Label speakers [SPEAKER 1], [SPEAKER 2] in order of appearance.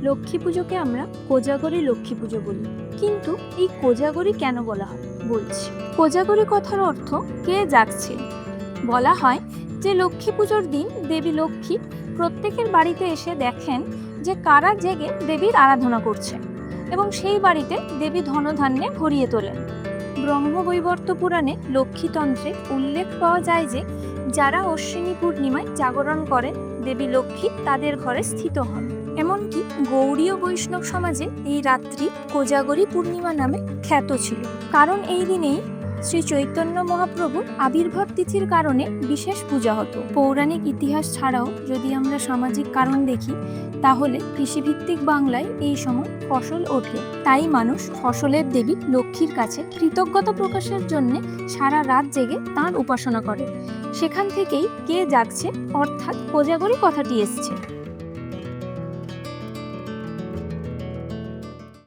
[SPEAKER 1] লক্ষ্মী পুজোকে আমরা কোজাগরী লক্ষ্মী পুজো বলি। কিন্তু এই কোজাগরী কেন বলা হয় বলছি। কোজাগরী কথার অর্থ কে জাগছে। বলা হয় যে লক্ষ্মী পুজোর দিন দেবী লক্ষ্মী প্রত্যেকের বাড়িতে এসে দেখেন যে কারা জেগে দেবীর আরাধনা করছে এবং সেই বাড়িতে দেবী ধনধান্যে ভরিয়ে তোলেন। ব্রহ্মবৈবর্ত পুরাণে লক্ষ্মীতন্ত্রে উল্লেখ পাওয়া যায় যে যারা অশ্বিনী পূর্ণিমায় জাগরণ করেন দেবী লক্ষ্মী তাদের ঘরে স্থিত হন। এমনকি গৌড়ীয় বৈষ্ণব সমাজে এই রাত্রি কোজাগরী পূর্ণিমা নামে খ্যাত ছিল, কারণ এই দিনেই শ্রী চৈতন্য মহাপ্রভুর আবির্ভাব তিথির কারণে বিশেষ পূজা হতো। পৌরাণিক ইতিহাস ছাড়াও যদি আমরা সামাজিক কারণ দেখি তাহলে কৃষিভিত্তিক বাংলায় এই সময় ফসল ওঠে, তাই মানুষ ফসলের দেবী লক্ষ্মীর কাছে কৃতজ্ঞতা প্রকাশের জন্য সারা রাত জেগে তাঁর উপাসনা করে। সেখান থেকেই কে জাগছে অর্থাৎ কোজাগরী কথাটি এসছে।